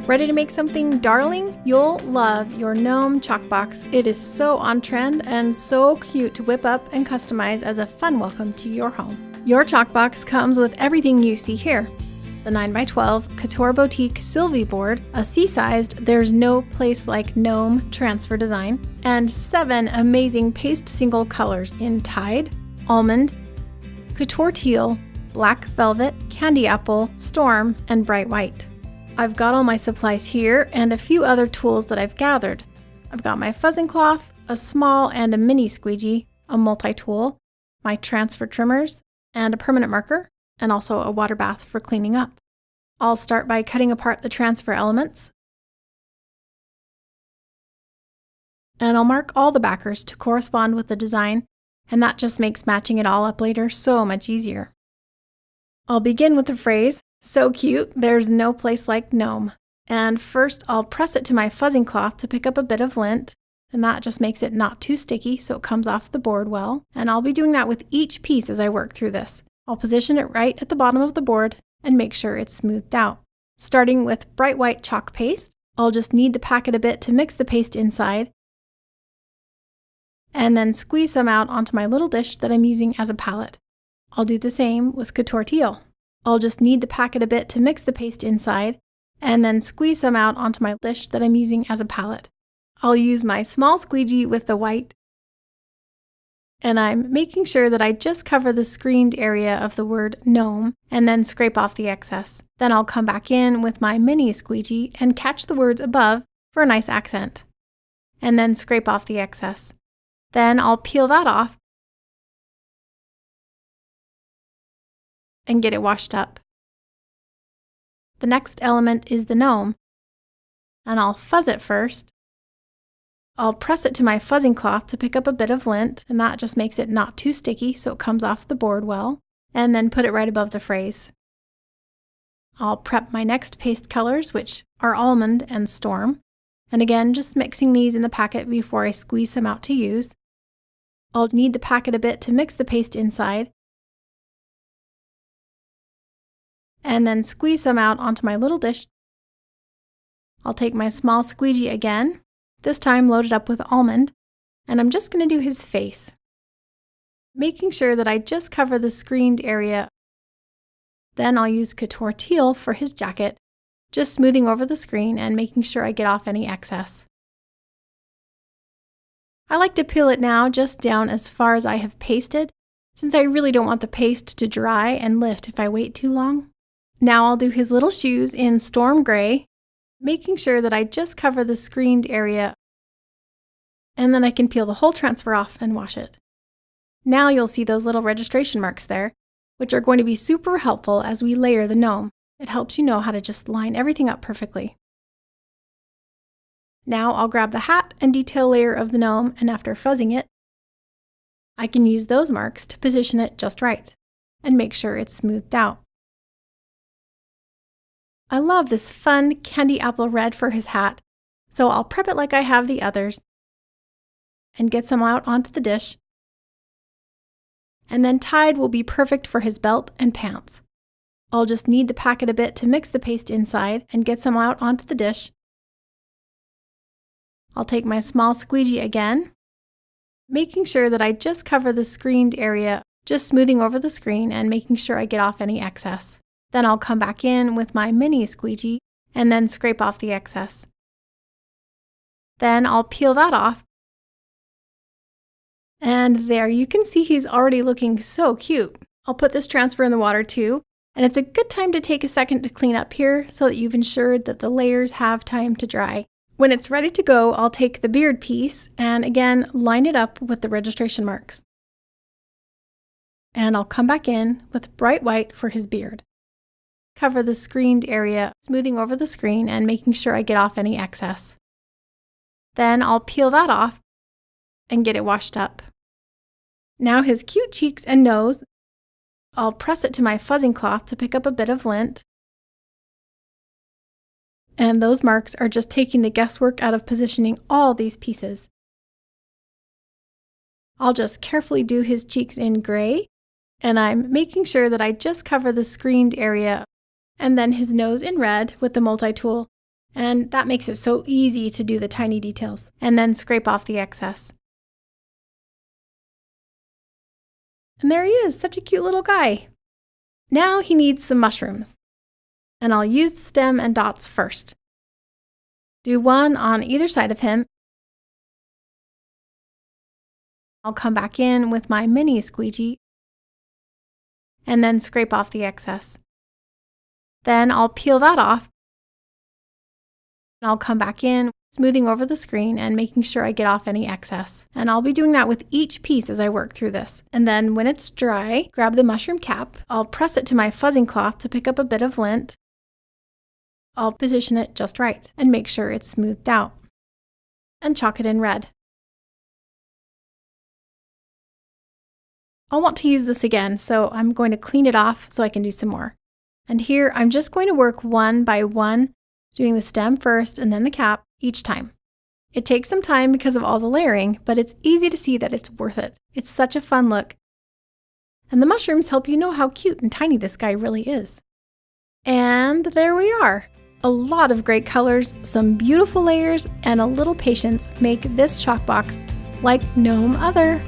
Ready to make something darling? You'll love your Gnome chalk box. It is so on trend and so cute to whip up and customize as a fun welcome to your home. Your chalk box comes with everything you see here. The 9x12 Couture Boutique Sylvie board, a C-sized There's No Place Like Gnome transfer design, and 7 amazing paste single colors in Tide, Almond, Couture Teal, Black Velvet, Candy Apple, Storm, and Bright White. I've got all my supplies here and a few other tools that I've gathered. I've got my fuzzing cloth, a small and a mini squeegee, a multi-tool, my transfer trimmers, and a permanent marker, and also a water bath for cleaning up. I'll start by cutting apart the transfer elements, and I'll mark all the backers to correspond with the design, and that just makes matching it all up later so much easier. I'll begin with the phrase, "So cute, there's no place like Gnome." And first I'll press it to my fuzzing cloth to pick up a bit of lint, and that just makes it not too sticky so it comes off the board well. And I'll be doing that with each piece as I work through this. I'll position it right at the bottom of the board and make sure it's smoothed out. Starting with bright white chalk paste, I'll just knead the packet a bit to mix the paste inside, and then squeeze some out onto my little dish that I'm using as a palette. I'll do the same with Couture Teal. I'll just knead the packet a bit to mix the paste inside, and then squeeze some out onto my dish that I'm using as a palette. I'll use my small squeegee with the white, and I'm making sure that I just cover the screened area of the word gnome and then scrape off the excess. Then I'll come back in with my mini squeegee and catch the words above for a nice accent, and then scrape off the excess. Then I'll peel that off and get it washed up. The next element is the gnome, and I'll fuzz it first. I'll press it to my fuzzing cloth to pick up a bit of lint, and that just makes it not too sticky so it comes off the board well, and then put it right above the phrase. I'll prep my next paste colors, which are Almond and Storm, and again just mixing these in the packet before I squeeze some out to use. I'll knead the packet a bit to mix the paste inside, and then squeeze some out onto my little dish. I'll take my small squeegee again, this time loaded up with Almond, and I'm just going to do his face, making sure that I just cover the screened area. Then I'll use Couture Teal for his jacket, just smoothing over the screen and making sure I get off any excess. I like to peel it now just down as far as I have pasted, since I really don't want the paste to dry and lift if I wait too long. Now I'll do his little shoes in Storm Gray, making sure that I just cover the screened area, and then I can peel the whole transfer off and wash it. Now you'll see those little registration marks there, which are going to be super helpful as we layer the gnome. It helps you know how to just line everything up perfectly. Now I'll grab the hat and detail layer of the gnome, and after fuzzing it, I can use those marks to position it just right and make sure it's smoothed out. I love this fun candy apple red for his hat, so I'll prep it like I have the others and get some out onto the dish. And then Tide will be perfect for his belt and pants. I'll just knead the packet a bit to mix the paste inside and get some out onto the dish. I'll take my small squeegee again, making sure that I just cover the screened area, just smoothing over the screen and making sure I get off any excess. Then I'll come back in with my mini squeegee and then scrape off the excess. Then I'll peel that off. And there, you can see he's already looking so cute. I'll put this transfer in the water too, and it's a good time to take a second to clean up here so that you've ensured that the layers have time to dry. When it's ready to go, I'll take the beard piece and again line it up with the registration marks. And I'll come back in with bright white for his beard. Cover the screened area, smoothing over the screen and making sure I get off any excess. Then I'll peel that off and get it washed up. Now his cute cheeks and nose, I'll press it to my fuzzing cloth to pick up a bit of lint. And those marks are just taking the guesswork out of positioning all these pieces. I'll just carefully do his cheeks in gray, and I'm making sure that I just cover the screened area, and then his nose in red with the multi-tool, And that makes it so easy to do the tiny details. And then scrape off the excess. And there he is, such a cute little guy. Now he needs some mushrooms. And I'll use the stem and dots first. Do one on either side of him. I'll come back in with my mini squeegee and then scrape off the excess. Then I'll peel that off. I'll come back in, smoothing over the screen and making sure I get off any excess. And I'll be doing that with each piece as I work through this. And then when it's dry, grab the mushroom cap. I'll press it to my fuzzing cloth to pick up a bit of lint. I'll position it just right and make sure it's smoothed out. And chalk it in red. I'll want to use this again, so I'm going to clean it off so I can do some more. And here I'm just going to work one by one, doing the stem first and then the cap each time. It takes some time because of all the layering, but it's easy to see that it's worth it. It's such a fun look. And the mushrooms help you know how cute and tiny this guy really is. And there we are. A lot of great colors, some beautiful layers, and a little patience make this chalk box like no other.